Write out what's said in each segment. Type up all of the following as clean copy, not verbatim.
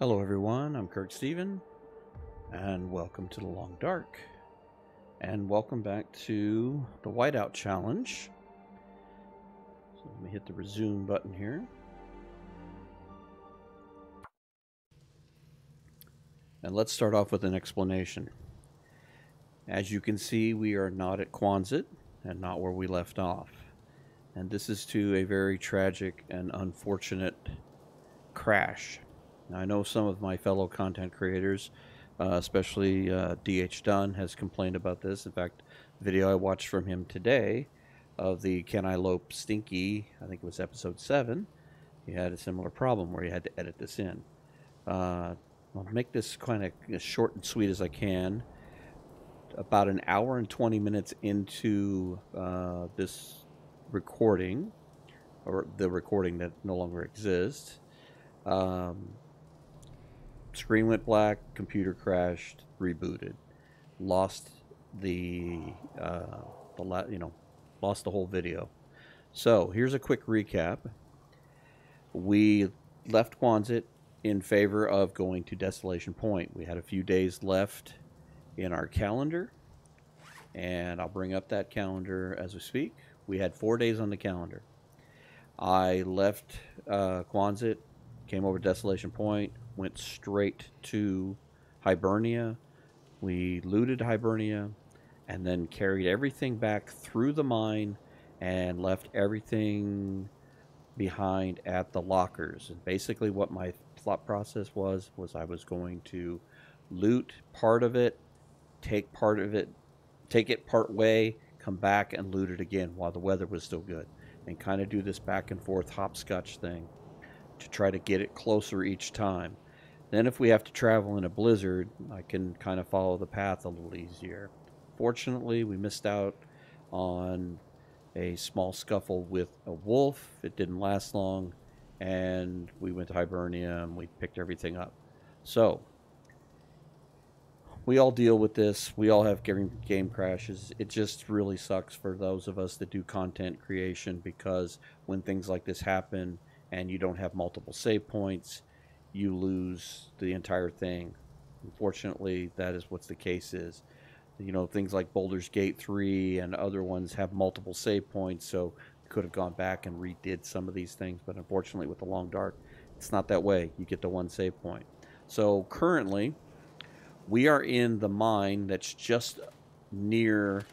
Hello everyone, I'm Kirk Steven, and welcome to the Long Dark, and welcome back to the Whiteout Challenge. So let me hit the resume button here. And let's start off with an explanation. As you can see, we are not at Quonset, and not where we left off. And this is to a very tragic and unfortunate crash. Now, I know some of my fellow content creators, especially DH Dunn, has complained about this. In fact, the video I watched from him today of the Can I Lope Stinky, I think it was episode 7, he had a similar problem where he had to edit this in. I'll make this kind of as short and sweet as I can. About an hour and 20 minutes into this recording, or the recording that no longer exists, screen went black, computer crashed, rebooted, lost lost the whole video. So here's a quick recap. We left Quonset in favor of going to Desolation Point. We had a few days left in our calendar, and I'll bring up that calendar as we speak. We had 4 days on the calendar. I left Quonset, came over to Desolation Point, went straight to Hibernia. We looted Hibernia and then carried everything back through the mine and left everything behind at the lockers. And basically what my thought process was I was going to loot part of it, take it part way, come back and loot it again while the weather was still good, and kind of do this back and forth hopscotch thing to try to get it closer each time. Then if we have to travel in a blizzard, I can kind of follow the path a little easier. Fortunately, we missed out on a small scuffle with a wolf. It didn't last long, and we went to Hibernia and we picked everything up. So we all deal with this. We all have game crashes. It just really sucks for those of us that do content creation, because when things like this happen and you don't have multiple save points, you lose the entire thing. Unfortunately, that is what the case is. You know, things like Baldur's Gate 3 and other ones have multiple save points, so you could have gone back and redid some of these things, but unfortunately with the Long Dark, it's not that way. You get the one save point. So currently, we are in the mine that's just near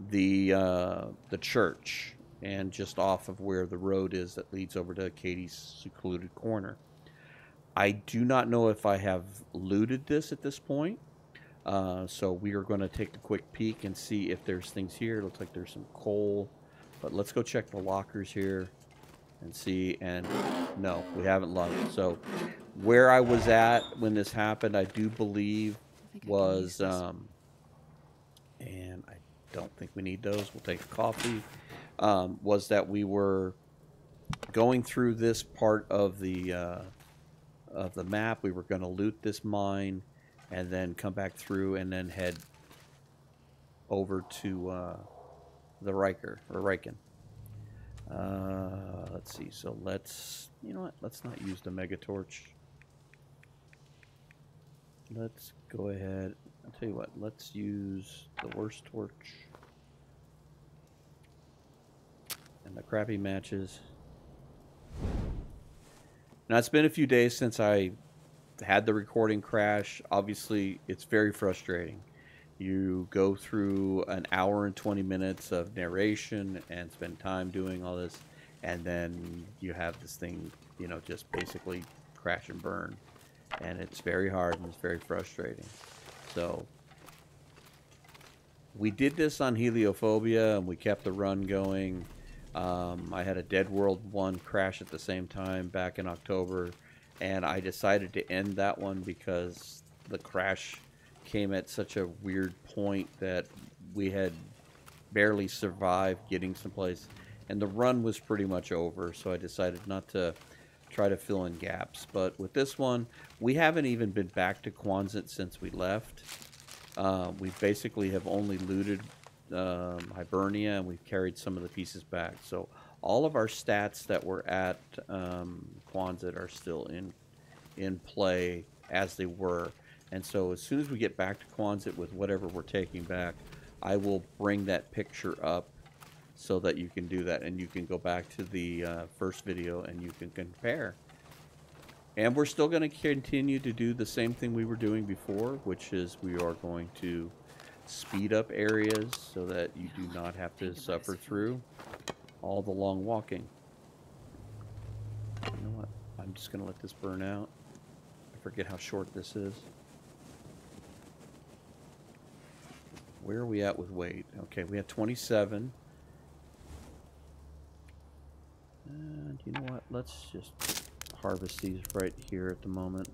the church, and just off of where the road is that leads over to Katie's secluded corner. I do not know if I have looted this at this point, so we are going to take a quick peek and see if there's things here. It looks like there's some coal, but let's go check the lockers here and see. And no, we haven't looked. So where I was at when this happened, I do believe was and I don't think we need those. We'll take a coffee. Was that we were going through this part of the map. We were going to loot this mine and then come back through and then head over to the Riker or Riken. Let's see. So let's, you know what? Let's not use the mega torch. Let's go ahead. I'll tell you what. Let's use the worst torch and the crappy matches. Now, it's been a few days since I had the recording crash. Obviously, it's very frustrating. You go through an hour and 20 minutes of narration and spend time doing all this, and then you have this thing, you know, just basically crash and burn. And it's very hard and it's very frustrating. So we did this on Heliophobia, and we kept the run going. I had a Dead World 1 crash at the same time back in October, and I decided to end that one because the crash came at such a weird point that we had barely survived getting someplace, and the run was pretty much over, so I decided not to try to fill in gaps. But with this one, we haven't even been back to Quonset since we left. We basically have only looted Hibernia, and we've carried some of the pieces back. So all of our stats that were at Quonset are still in play as they were. And so as soon as we get back to Quonset with whatever we're taking back, I will bring that picture up so that you can do that, and you can go back to the first video and you can compare. And we're still going to continue to do the same thing we were doing before, which is we are going to speed up areas so that you do not have to suffer through all the long walking. You know what? I'm just going to let this burn out. I forget how short this is. Where are we at with weight? Okay, we have 27. And you know what? Let's just harvest these right here at the moment.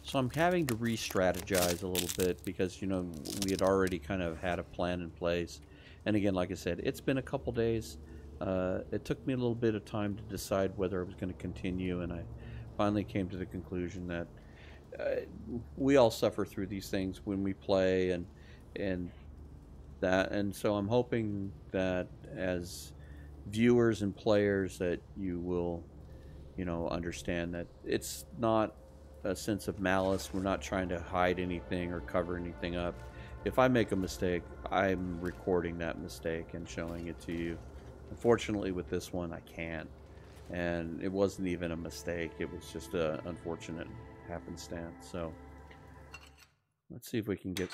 So I'm having to re-strategize a little bit because, you know, we had already kind of had a plan in place. And again, like I said, it's been a couple days. It took me a little bit of time to decide whether I was going to continue, and I finally came to the conclusion that we all suffer through these things when we play, and so I'm hoping that as viewers and players that you will, you know, understand that it's not a sense of malice. We're not trying to hide anything or cover anything up. If I make a mistake, I'm recording that mistake and showing it to you. Unfortunately, with this one, I can't. And it wasn't even a mistake. It was just an unfortunate happenstance. So let's see if we can get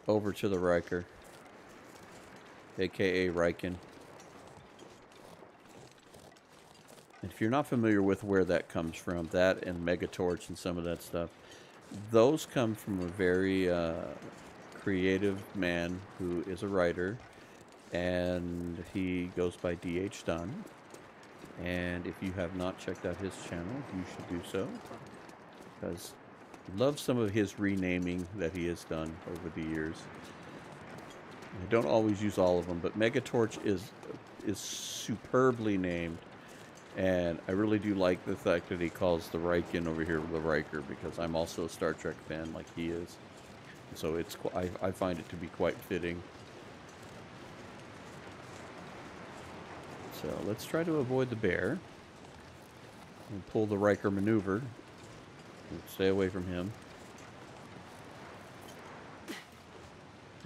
over to the Riker, aka Riken. And if you're not familiar with where that comes from, that and Megatorch and some of that stuff, those come from a very creative man who is a writer, and he goes by D.H. Dunn. And if you have not checked out his channel, you should do so, because I love some of his renaming that he has done over the years. I don't always use all of them, but Megatorch is superbly named, and I really do like the fact that he calls the Riken over here the Riker, because I'm also a Star Trek fan like he is. So it's I find it to be quite fitting. So let's try to avoid the bear and pull the Riker maneuver. Stay away from him.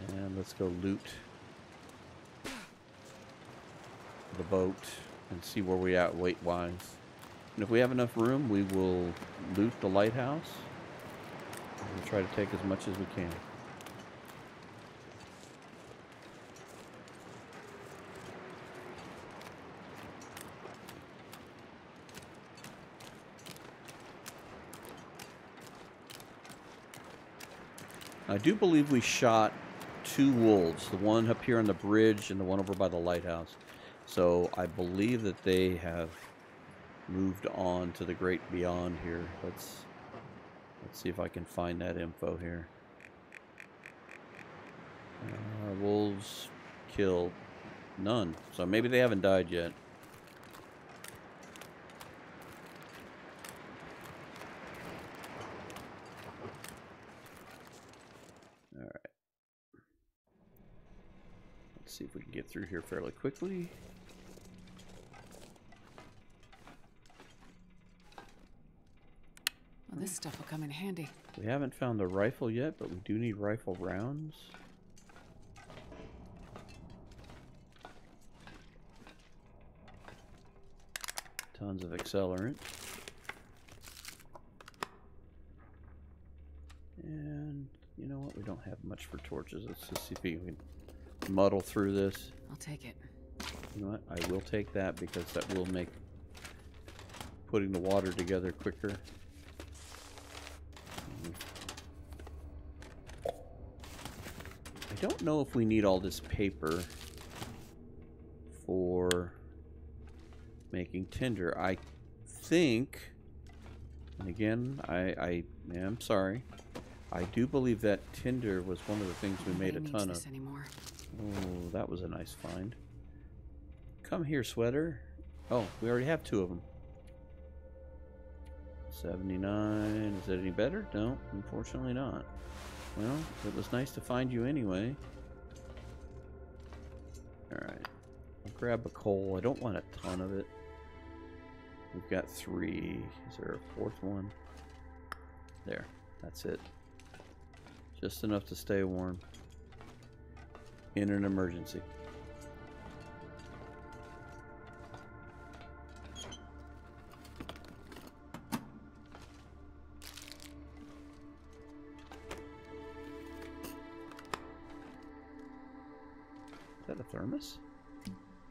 And let's go loot the boat and see where we at weight-wise. And if we have enough room, we will loot the lighthouse. We'll try to take as much as we can. I do believe we shot 2 wolves, the one up here on the bridge and the one over by the lighthouse. So I believe that they have moved on to the great beyond here. Let's see if I can find that info here. Wolves killed none, so maybe they haven't died yet. See if we can get through here fairly quickly. Well, this stuff will come in handy. We haven't found the rifle yet, but we do need rifle rounds. Tons of accelerant. And you know what? We don't have much for torches. Let's just see if we can muddle through this. I'll take it. You know what? I will take that because that will make putting the water together quicker. I don't know if we need all this paper for making tinder. I think, and again, I am sorry, I do believe that tinder was one of the things we made a ton of. Anymore. Oh, that was a nice find. Come here, sweater. Oh, we already have 2 of them. 79. Is that any better? No, unfortunately not. Well, it was nice to find you anyway. Alright. I'll grab a coal. I don't want a ton of it. We've got 3. Is there a 4th one? There. That's it. Just enough to stay warm. In an emergency. Is that a thermos?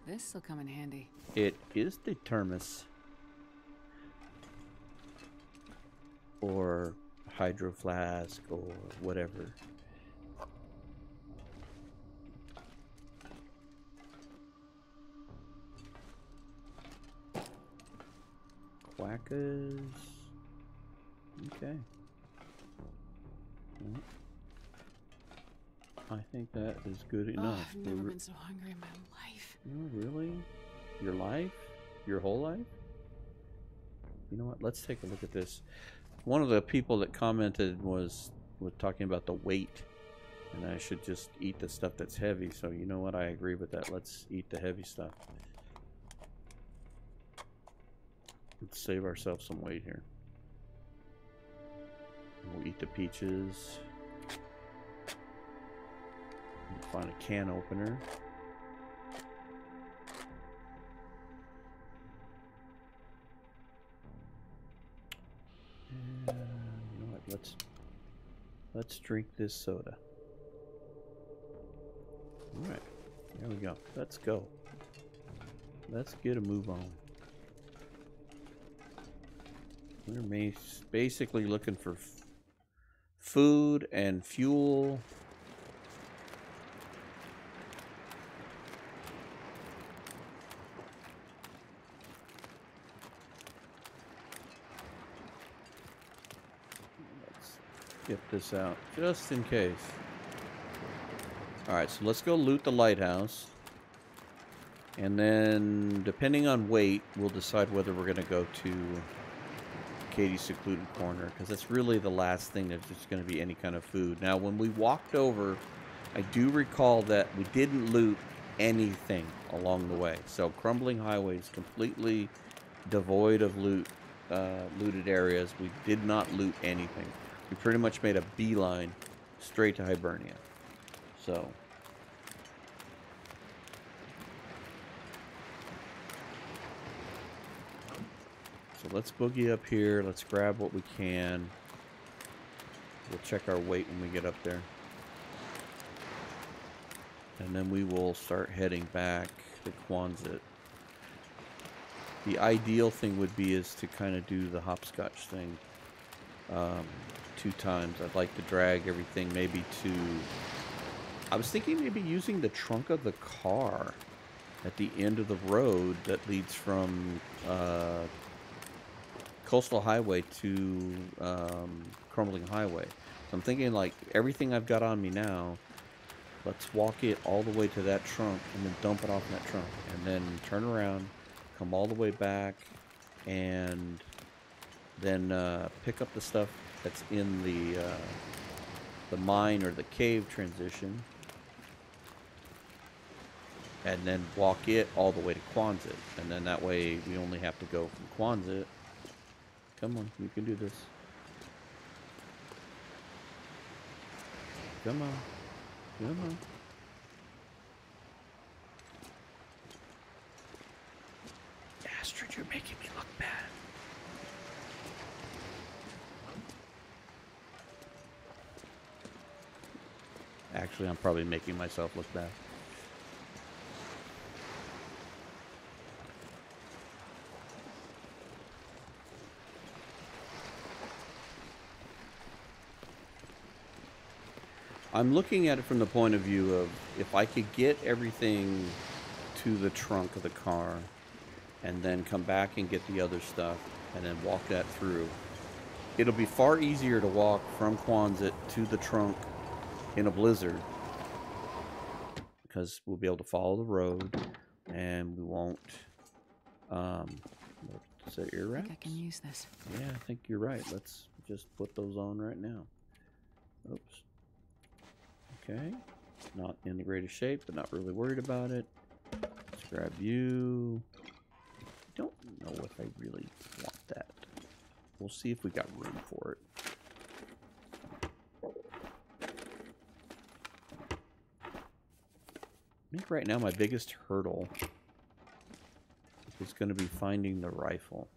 This'll come in handy. It is the thermos. Or hydro flask or whatever. Quackers. Okay. Well, I think that is good enough. I've never been so hungry in my life. Oh, really? Your life? Your whole life? You know what? Let's take a look at this. One of the people that commented was talking about the weight, and I should just eat the stuff that's heavy. So you know what? I agree with that. Let's eat the heavy stuff. Let's save ourselves some weight here. We'll eat the peaches. We'll find a can opener. And you know what? Let's drink this soda. All right, there we go. Let's go. Let's get a move on. We're basically looking for food and fuel. Let's get this out just in case. Alright, so let's go loot the lighthouse. And then, depending on weight, we'll decide whether we're going to go to Katie's secluded corner, because that's really the last thing that's just going to be any kind of food. Now, when we walked over, I do recall that we didn't loot anything along the way. So, Crumbling Highway is completely devoid of looted areas. We did not loot anything. We pretty much made a beeline straight to Hibernia. So let's boogie up here. Let's grab what we can. We'll check our weight when we get up there. And then we will start heading back to Quonset. The ideal thing would be is to kind of do the hopscotch thing 2 times. I'd like to drag everything maybe to... I was thinking maybe using the trunk of the car at the end of the road that leads from Coastal Highway to Crumbling Highway. So I'm thinking like everything I've got on me now, let's walk it all the way to that trunk and then dump it off in that trunk. And then turn around, come all the way back, and then pick up the stuff that's in the mine or the cave transition. And then walk it all the way to Quonset. And then that way we only have to go from Quonset. Come on, you can do this. Come on. Come on. Astrid, you're making me look bad. Actually, I'm probably making myself look bad. I'm looking at it from the point of view of if I could get everything to the trunk of the car and then come back and get the other stuff and then walk that through, it'll be far easier to walk from Quonset to the trunk in a blizzard because we'll be able to follow the road and we won't is that ear wraps? I think I can use this. Yeah, I think you're right. Let's just put those on right now. Oops. Okay, not in the greatest shape, but not really worried about it. Grab you. Don't know if I really want that. We'll see if we got room for it. I think right now my biggest hurdle is going to be finding the rifle.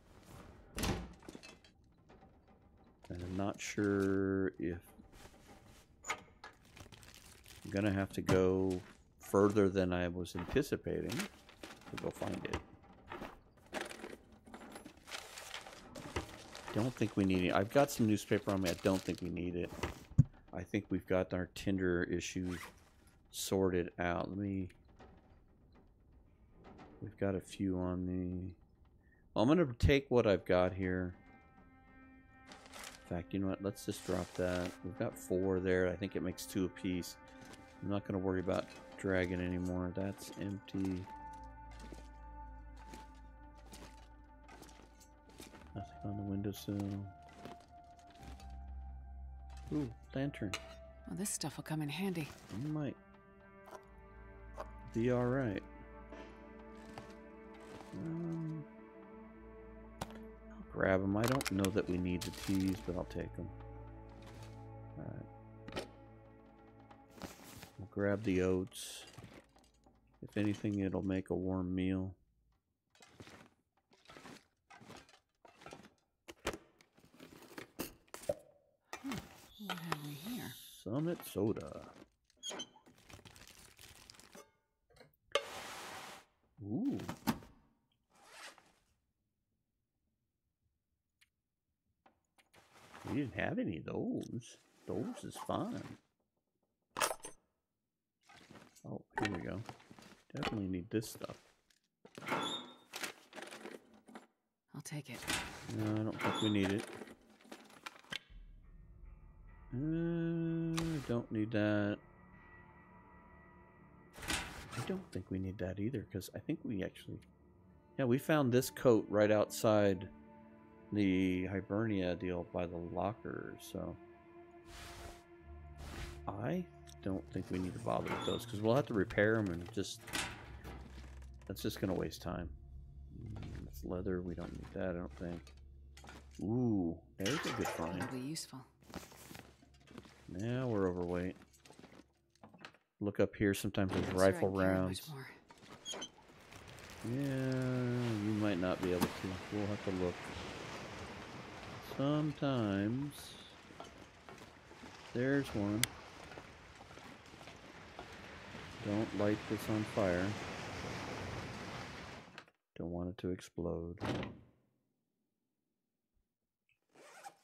And I'm not sure if I'm going to have to go further than I was anticipating to go find it. Don't think we need it. I've got some newspaper on me. I don't think we need it. I think we've got our Tinder issue sorted out. We've got a few on me. Well, I'm going to take what I've got here. In fact, you know what? Let's just drop that. We've got 4 there. I think it makes 2 apiece. I'm not going to worry about dragging anymore. That's empty. Nothing on the windowsill. Ooh, lantern. Well, this stuff will come in handy. You might be alright. I'll grab them. I don't know that we need the teas, but I'll take them. Alright. We'll grab the oats. If anything, it'll make a warm meal. What have we here? Summit soda. Ooh. We didn't have any of those. Those is fine. Oh, here we go. Definitely need this stuff. I'll take it. No, I don't think we need it. Don't need that. I don't think we need that either, because I think we actually... Yeah, we found this coat right outside the Hibernia deal by the locker, so... I don't think we need to bother with those, because we'll have to repair them and just... That's just going to waste time. It's leather, we don't need that, I don't think. Ooh, there's a good find. That'll be useful. Now we're overweight. Look up here, sometimes there's Sure, rifle I can carry rounds. much more. Yeah, you might not be able to. We'll have to look. Sometimes there's one. Don't light this on fire. Don't want it to explode.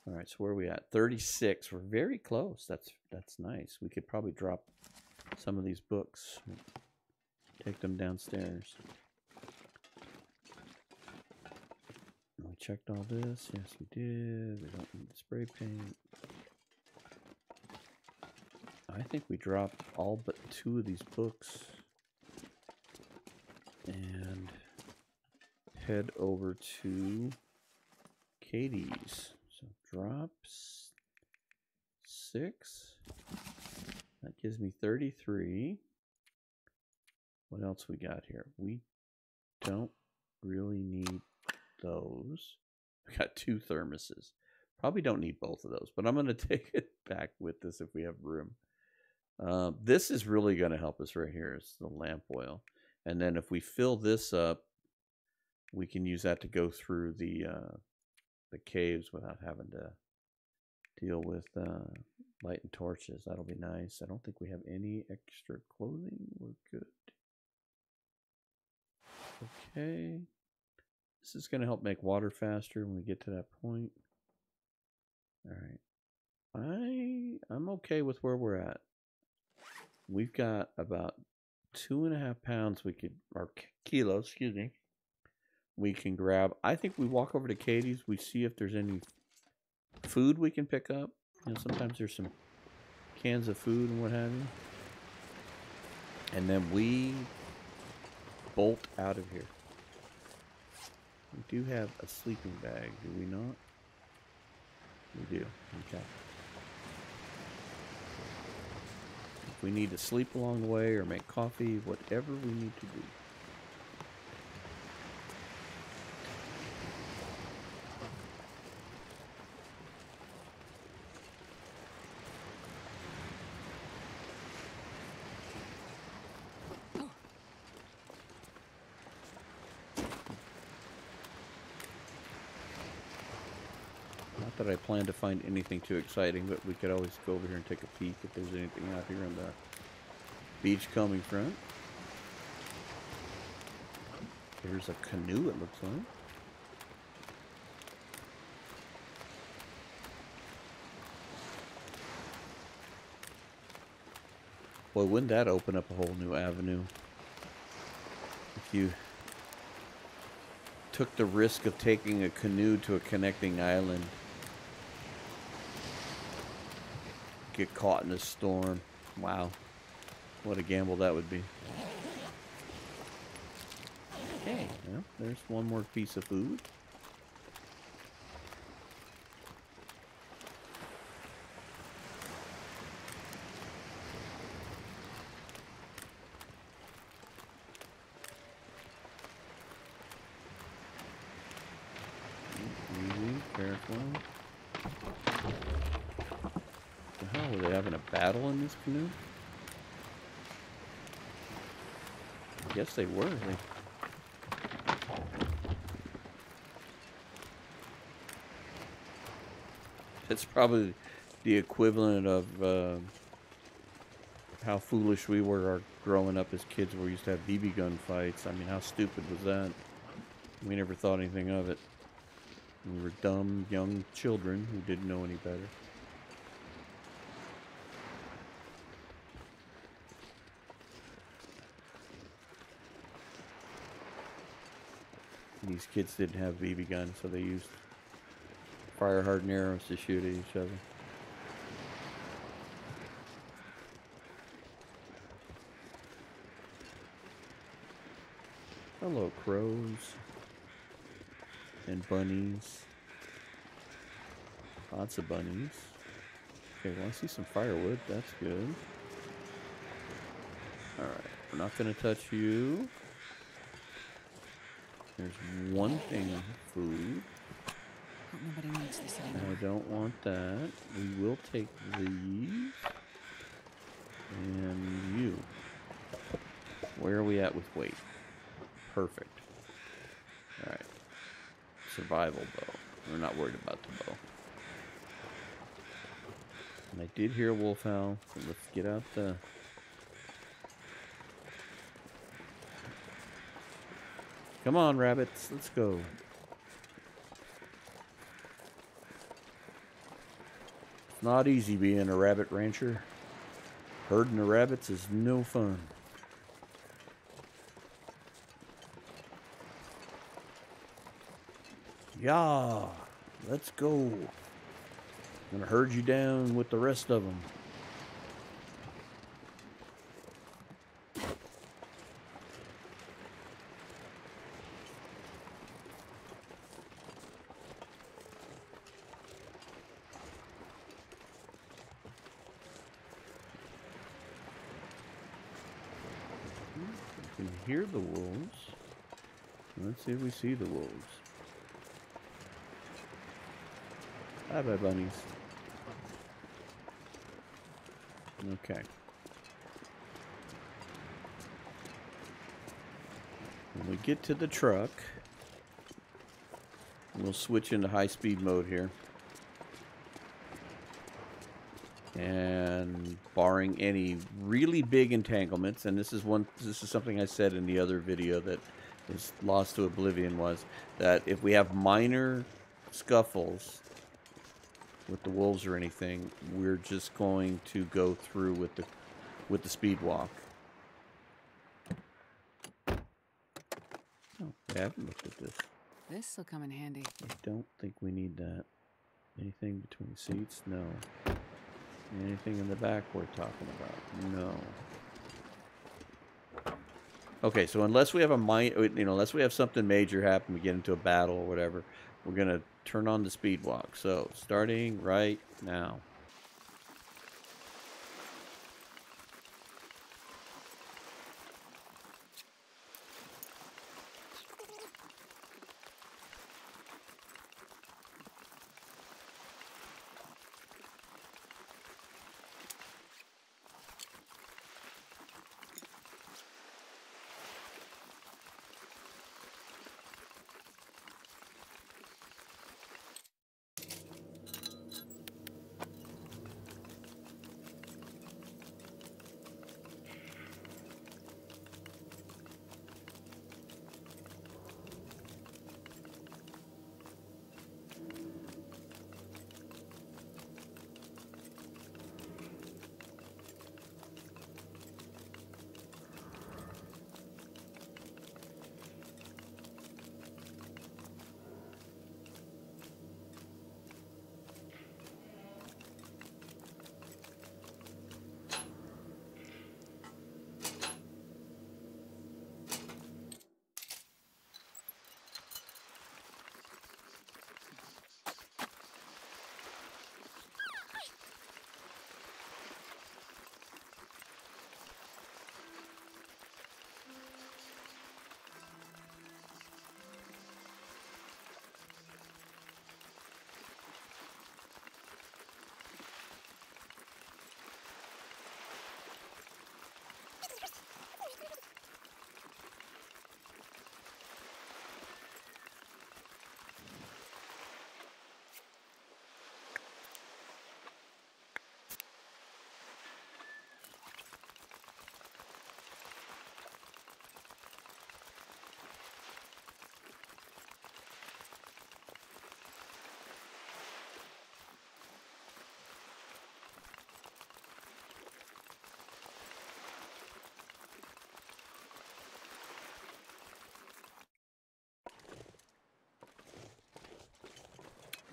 Alright, so where are we at? 36. We're very close. That's nice. We could probably drop some of these books. Take them downstairs. We checked all this. Yes, we did. We don't need spray paint. I think we dropped all but 2 of these books. And head over to Katie's. So drops 6. That gives me 33. What else we got here? We don't really need those. We got 2 thermoses. Probably don't need both of those, but I'm going to take it back with us if we have room. This is really going to help us right here. It's the lamp oil. And then if we fill this up, we can use that to go through the caves without having to deal with light and torches. That'll be nice. I don't think we have any extra clothing. We're good. Okay. This is going to help make water faster when we get to that point. All right. I'm okay with where we're at. We've got about 2.5 pounds or kilos, excuse me, we can grab. I think we walk over to Katie's. We see if there's any food we can pick up. You know, sometimes there's some cans of food and what have you. And then we bolt out of here. We do have a sleeping bag, do we not? We do. Okay. If we need to sleep along the way or make coffee, whatever we need to do. that I plan to find anything too exciting, but we could always go over here and take a peek if there's anything out here on the beachcombing front. There's a canoe, it looks like. Boy, wouldn't that open up a whole new avenue if you took the risk of taking a canoe to a connecting island. Get caught in a storm. Wow. What a gamble that would be. Okay, well, there's one more piece of food. Easy, careful. The hell, were they having a battle in this canoe? I guess they were. It's probably the equivalent of how foolish we were growing up as kids where we used to have BB gun fights. I mean, how stupid was that? We never thought anything of it. We were dumb, young children who didn't know any better. These kids didn't have BB guns, so they used fire-hardened arrows to shoot at each other. Hello, crows and bunnies. Lots of bunnies. Okay, well, I see some firewood. That's good. Alright, we're not going to touch you. There's one thing of food. Nobody needs this anymore. I don't want that. We will take these. And you. Where are we at with weight? Perfect. Alright. Survival bow. We're not worried about the bow. And I did hear a wolf howl, so let's get out the... Come on, rabbits. Let's go. It's not easy being a rabbit rancher. Herding the rabbits is no fun. Yeah, let's go. I'm gonna herd you down with the rest of them. You can hear the wolves. Let's see if we see the wolves. Bye-bye, bunnies. Okay. When we get to the truck, we'll switch into high-speed mode here. And barring any really big entanglements, and this is something I said in the other video that is lost to oblivion, was that if we have minor scuffles with the wolves or anything, we're just going to go through with the speed walk. Oh, I haven't looked at this. This'll come in handy. I don't think we need that. Anything between seats? No. Anything in the back we're talking about? No. Okay, so unless we have unless we have something major happen, we get into a battle or whatever, we're gonna turn on the speed walk. So starting right now.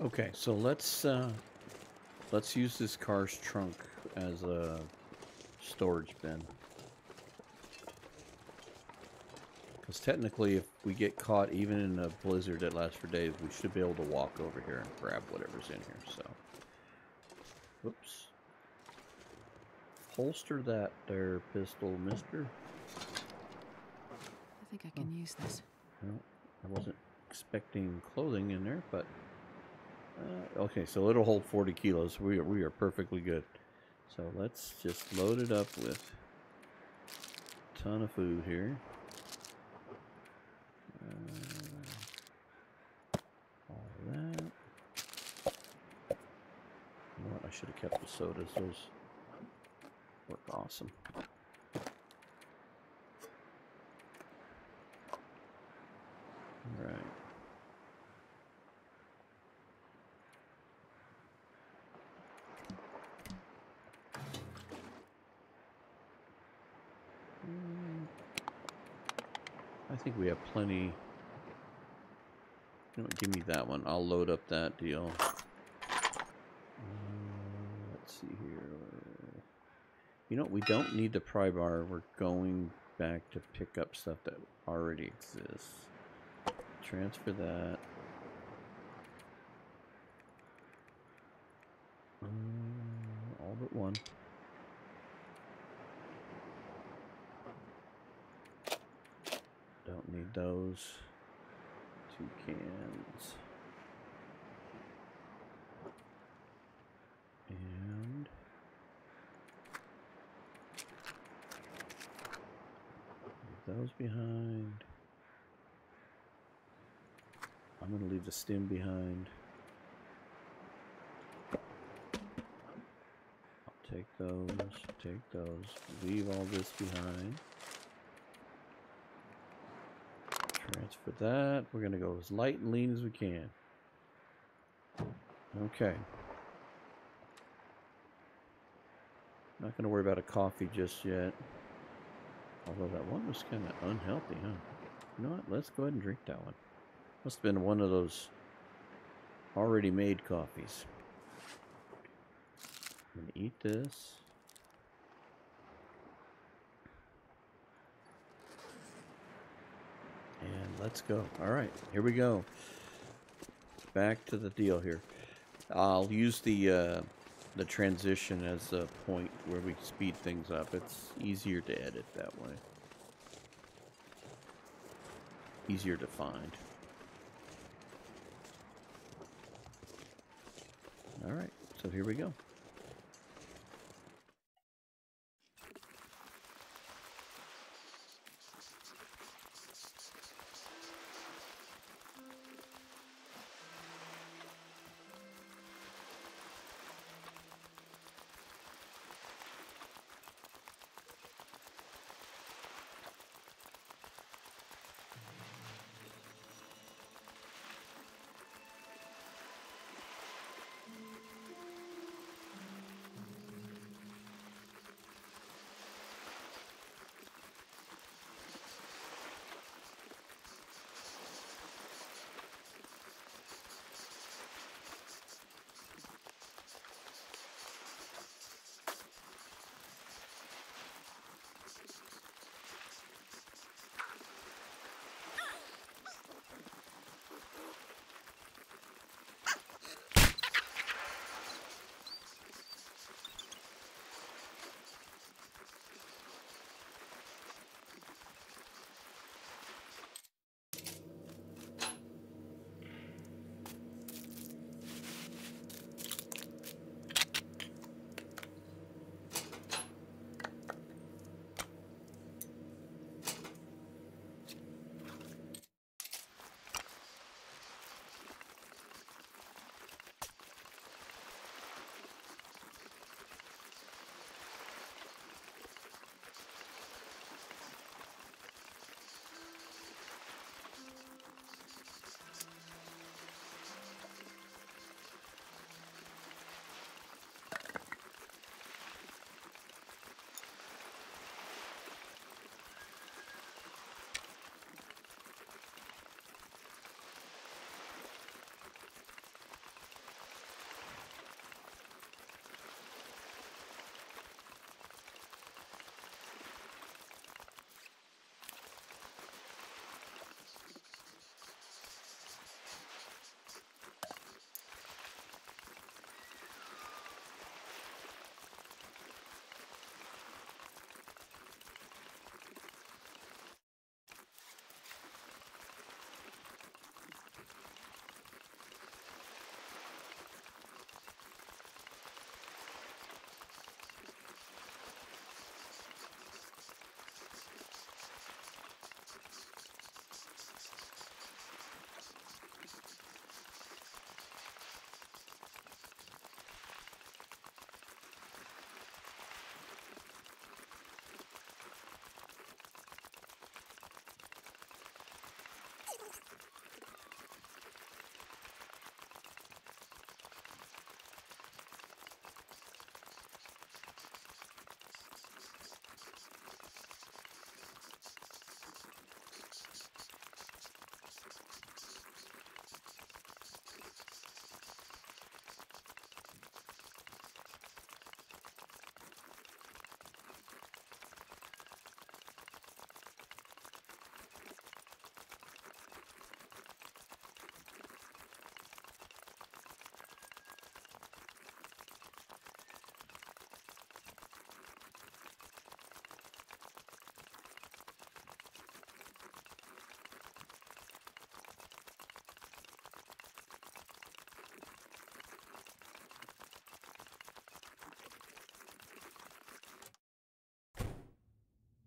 Okay, so let's use this car's trunk as a storage bin. Because technically, if we get caught even in a blizzard that lasts for days, we should be able to walk over here and grab whatever's in here. So, whoops. Holster that there, pistol, mister. I think I can use this. Well, I wasn't expecting clothing in there, but okay, so it'll hold 40 kilos. We are perfectly good. So let's just load it up with a ton of food here. All that. You know what? I should have kept the sodas. Those work awesome. All right. I think we have plenty. You know what, give me that one. I'll load up that deal. Let's see here. You know, we don't need the pry bar. We're going back to pick up stuff that already exists. Transfer that. All but one. Don't need those. 2 cans. And leave those behind. I'm going to leave the stem behind. I'll take those, leave all this behind. Transfer that. We're going to go as light and lean as we can. Okay. Not going to worry about a coffee just yet. Although that one was kind of unhealthy, huh? You know what? Let's go ahead and drink that one. Must have been one of those already made coffees. I'm going to eat this. And let's go. All right, here we go. Back to the deal here. I'll use the transition as a point where we speed things up. It's easier to edit that way. Easier to find. All right, so here we go.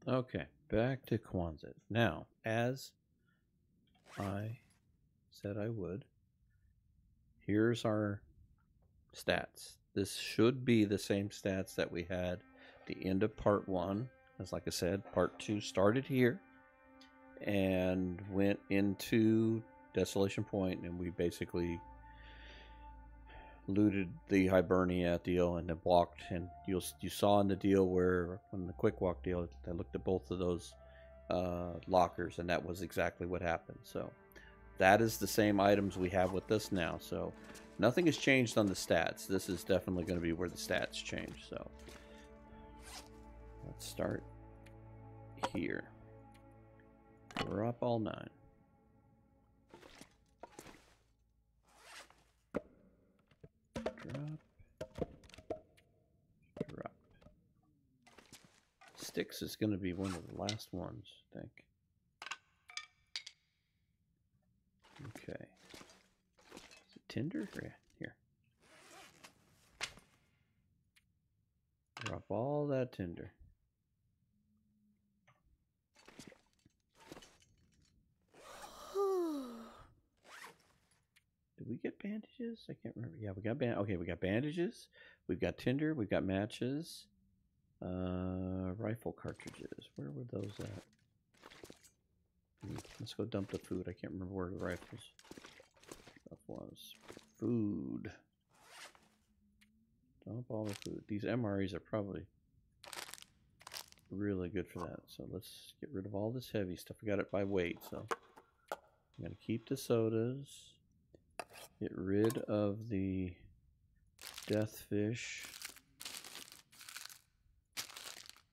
Okay, back to Quonset. Now, as I said I would, here's our stats. This should be the same stats that we had at the end of part 1. As like I said, part 2 started here and went into Desolation Point, and we basically looted the Hibernia deal and then walked, and you saw in the deal where on the quick walk deal I looked at both of those lockers, and that was exactly what happened. So that is the same items we have with us now, so nothing has changed on the stats. This is definitely going to be where the stats change. So let's start here. Drop all 9. Drop. Sticks is going to be one of the last ones, I think. Okay. Is it tinder? Yeah, here. Drop all that tinder. Did we get bandages? I can't remember. Yeah, we got okay, we got bandages. We've got tinder. We've got matches. Rifle cartridges. Where were those at? Let's go dump the food. I can't remember where the rifles stuff was. Food. Dump all the food. These MREs are probably really good for that. So let's get rid of all this heavy stuff. We got it by weight, so I'm gonna keep the sodas. Get rid of the death fish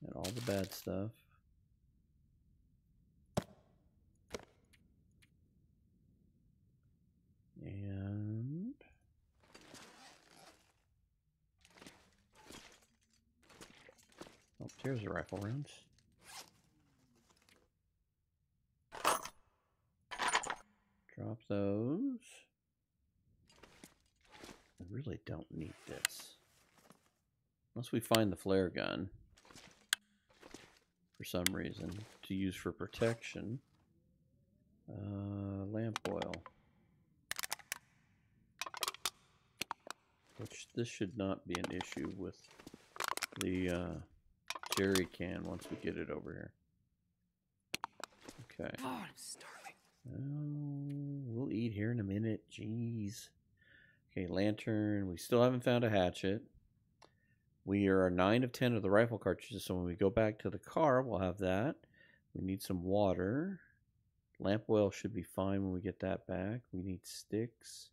and all the bad stuff. And oh, there's the rifle rounds. Drop those. I really don't need this. Unless we find the flare gun for some reason to use for protection. Lamp oil. Which this should not be an issue with the jerry can once we get it over here. Okay. God, I'm starving. We'll eat here in a minute. Jeez. Okay, lantern. We still haven't found a hatchet. We are 9 of 10 of the rifle cartridges, so when we go back to the car, we'll have that. We need some water. Lamp oil should be fine when we get that back. We need sticks.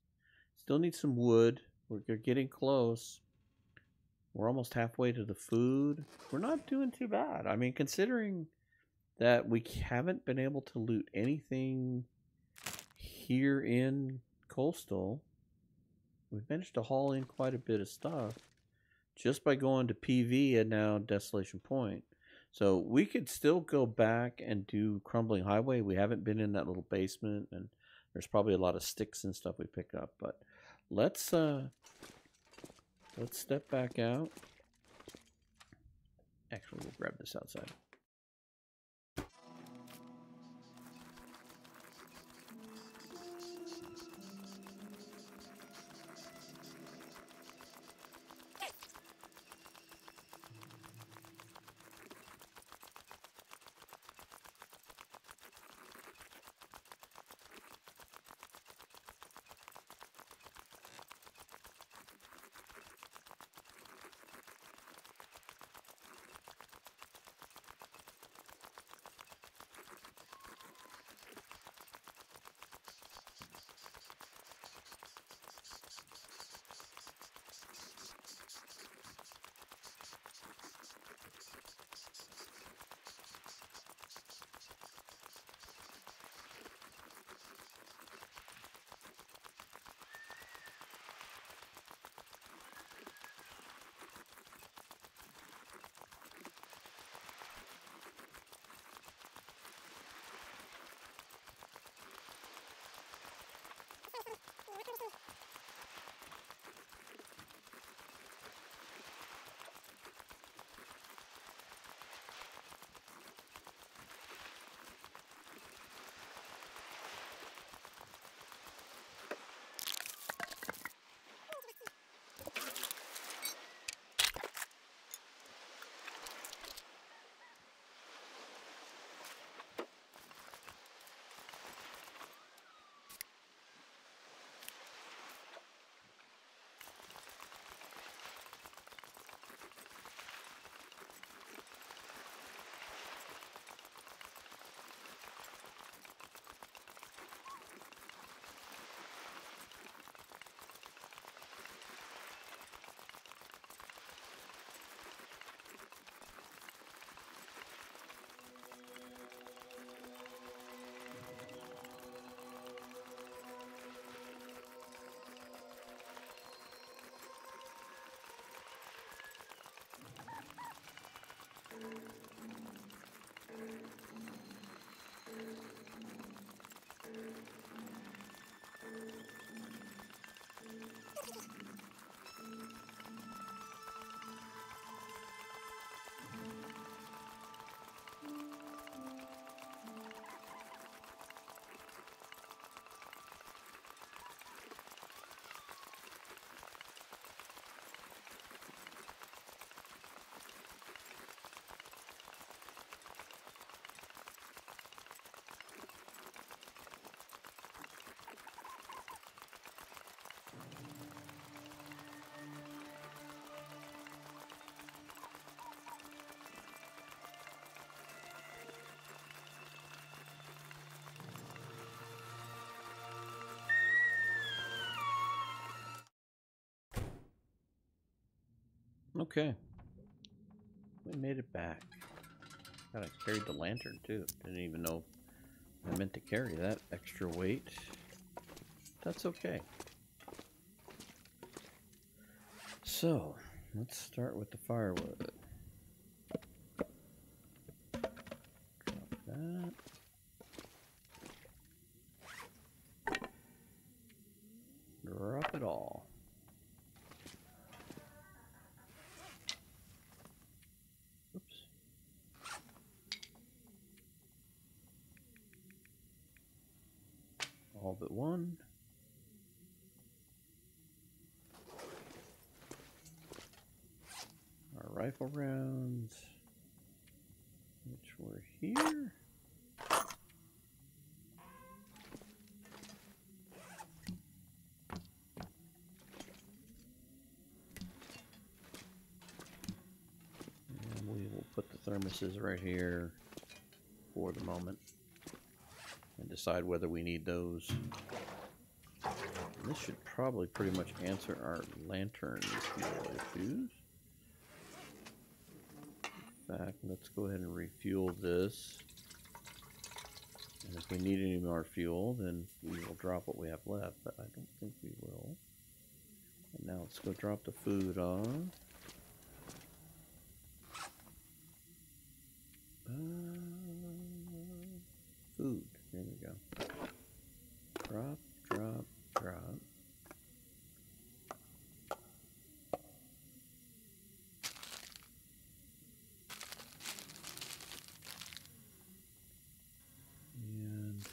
Still need some wood. We're getting close. We're almost halfway to the food. We're not doing too bad. I mean, considering that we haven't been able to loot anything here in Coastal, we've managed to haul in quite a bit of stuff just by going to PV and now Desolation Point. So we could still go back and do Crumbling Highway. We haven't been in that little basement, and there's probably a lot of sticks and stuff we pick up. But let's step back out. Actually, we'll grab this outside. Okay. We made it back. God, I carried the lantern too. Didn't even know I meant to carry that extra weight. That's okay. So, let's start with the firewood. Drop that. Drop it all. Oops. All but one. Our rifle rounds, which were here. And we will put the thermoses right here for the moment and decide whether we need those. And this should probably pretty much answer our lantern fuel issues. In fact, let's go ahead and refuel this. And if we need any more fuel, then we will drop what we have left, but I don't think we will. And now let's go drop the food on. Food. There we go. Drop, drop, drop. And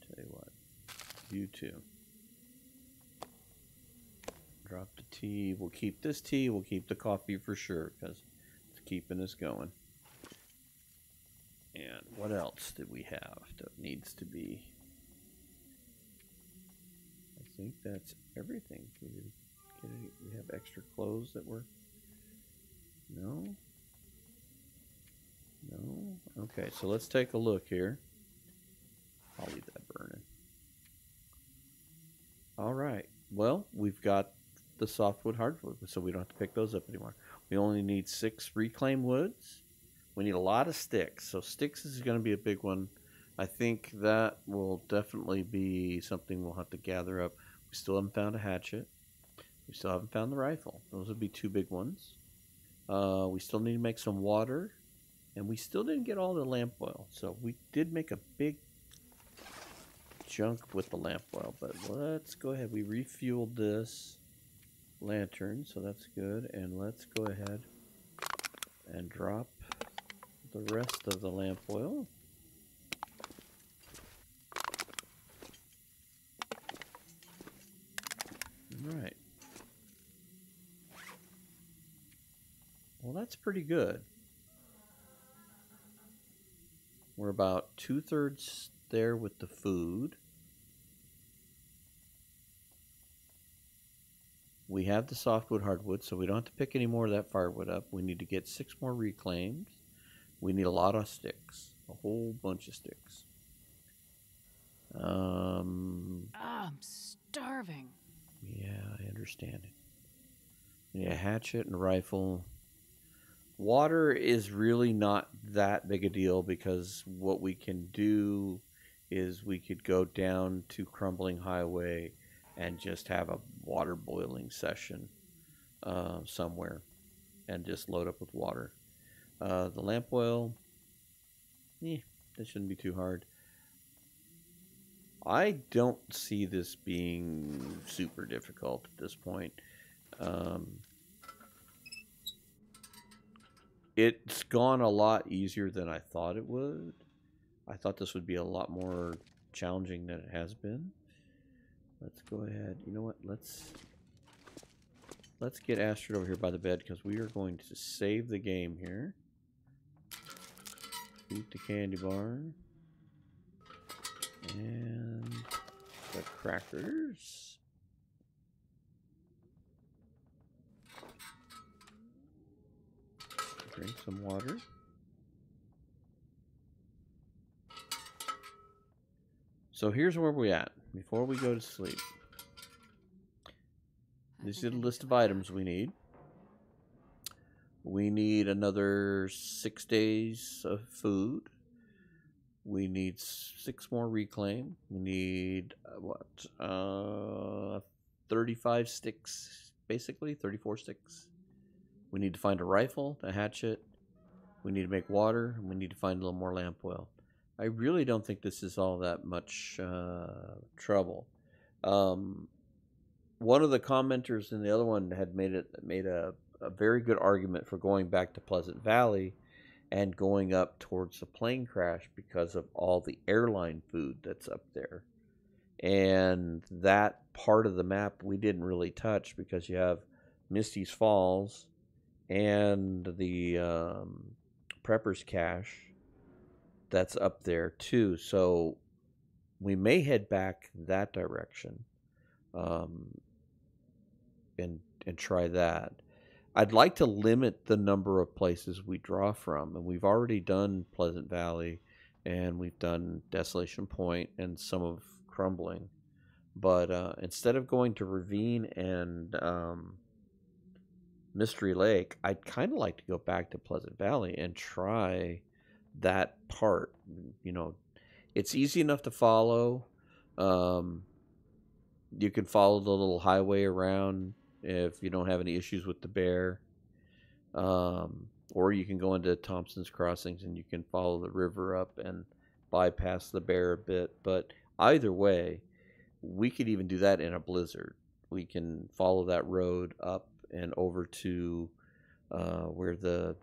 tell you what, you too. Drop the tea. We'll keep this tea. We'll keep the coffee for sure because it's keeping us going. And what else did we have that needs to be? I think that's everything. We have extra clothes that were... No? No? Okay, so let's take a look here. I'll leave that burning. Alright, well, we've got the softwood hardwood, so we don't have to pick those up anymore. We only need 6 reclaimed woods. We need a lot of sticks, so sticks is going to be a big one. I think that will definitely be something we'll have to gather up. We still haven't found a hatchet. We still haven't found the rifle. Those would be 2 big ones. We still need to make some water, and we still didn't get all the lamp oil. So we did make a big chunk with the lamp oil, but let's go ahead. We refueled this lantern, so that's good. And let's go ahead and drop the rest of the lamp oil. All right. Well, that's pretty good. We're about 2/3 there with the food. We have the softwood hardwood, so we don't have to pick any more of that firewood up. We need to get 6 more reclaimed. We need a lot of sticks, a whole bunch of sticks. I'm starving. Yeah, I understand it. We need a hatchet and a rifle. Water is really not that big a deal because what we can do is we could go down to Crumbling Highway and just have a water boiling session somewhere and just load up with water. The lamp oil, that shouldn't be too hard. I don't see this being super difficult at this point. It's gone a lot easier than I thought it would. I thought this would be a lot more challenging than it has been. Let's go ahead. You know what? Let's get Astrid over here by the bed because we are going to save the game here. Eat the candy bar. And the crackers. Drink some water. So here's where we're at before we go to sleep. This is the list of items we need. We need another 6 days of food. We need 6 more reclaim. We need, 35 sticks, basically, 34 sticks. We need to find a rifle, a hatchet. We need to make water, and we need to find a little more lamp oil. I really don't think this is all that much trouble. One of the commenters in the other one had made a very good argument for going back to Pleasant Valley and going up towards the plane crash because of all the airline food that's up there. And that part of the map we didn't really touch because you have Misty's Falls and the Prepper's Cache that's up there too. So we may head back that direction and try that. I'd like to limit the number of places we draw from, and we've already done Pleasant Valley, and we've done Desolation Point and some of Crumbling. But instead of going to Ravine and Mystery Lake, I'd kind of like to go back to Pleasant Valley and try that part. You know, it's easy enough to follow. You can follow the little highway around if you don't have any issues with the bear. Or you can go into Thompson's Crossings and you can follow the river up and bypass the bear a bit. But either way, we could even do that in a blizzard. We can follow that road up and over to where the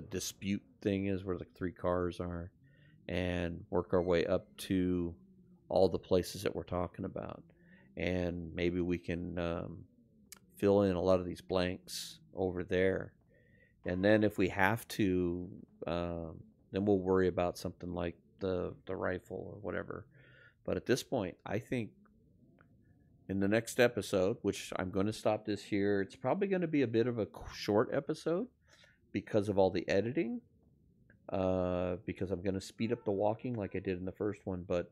dispute thing is, where the 3 cars are, and work our way up to all the places that we're talking about. And maybe we can fill in a lot of these blanks over there. And then if we have to, then we'll worry about something like the rifle or whatever. But at this point, I think in the next episode, which I'm going to stop this here, it's probably going to be a bit of a short episode because of all the editing, because I'm going to speed up the walking like I did in the first one. But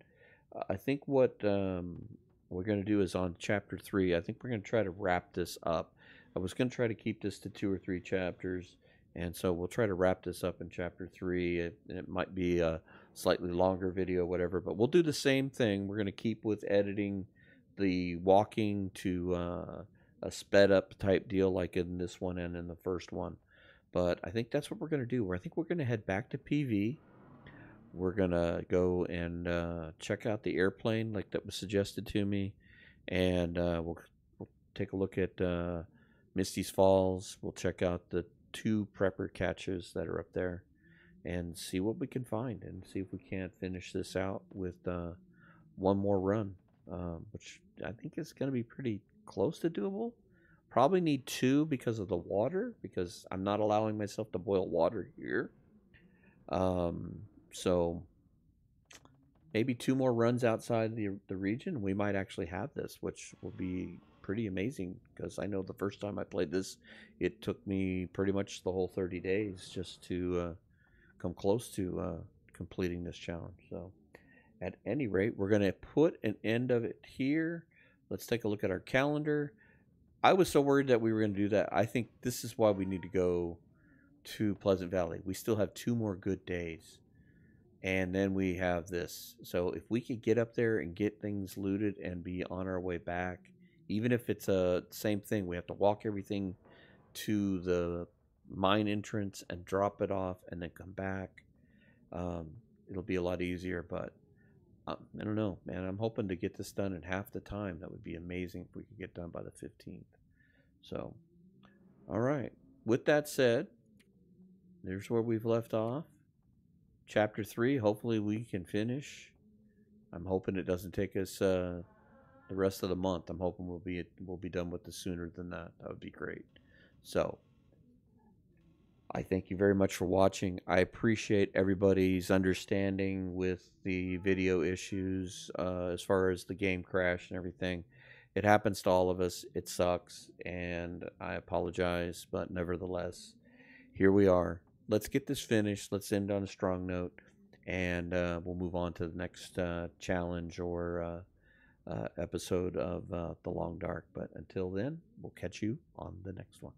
I think what we're going to do is on chapter 3, I think we're going to try to wrap this up. I was going to try to keep this to 2 or 3 chapters, and so we'll try to wrap this up in chapter 3. It might be a slightly longer video, whatever, but we'll do the same thing. We're going to keep with editing the walking to a sped up type deal like in this one and in the first one. But I think that's what we're going to do. I think we're going to head back to PV. We're going to go and check out the airplane like that was suggested to me. And we'll take a look at Misty's Falls. We'll check out the 2 prepper caches that are up there and see what we can find and see if we can't finish this out with one more run, which I think is going to be pretty close to doable. Probably need 2 because of the water, because I'm not allowing myself to boil water here. So maybe 2 more runs outside the region, we might actually have this, which will be pretty amazing, because I know the first time I played this, it took me pretty much the whole 30 days just to come close to completing this challenge. So at any rate, we're going to put an end of it here. Let's take a look at our calendar. I was so worried that we were going to do that. I think this is why we need to go to Pleasant Valley. We still have 2 more good days. And then we have this. So if we could get up there and get things looted and be on our way back even if it's a same thing, we have to walk everything to the mine entrance and drop it off and then come back. It'll be a lot easier, but I don't know, man. I'm hoping to get this done in half the time. That would be amazing if we could get done by the 15th. So, all right. With that said, there's where we've left off. Chapter 3, hopefully we can finish. I'm hoping it doesn't take us the rest of the month. I'm hoping we'll be done with this sooner than that. That would be great. So, I thank you very much for watching. I appreciate everybody's understanding with the video issues as far as the game crash and everything. It happens to all of us. It sucks, and I apologize, but nevertheless, here we are. Let's get this finished. Let's end on a strong note, and we'll move on to the next challenge or episode of The Long Dark. But until then, we'll catch you on the next one.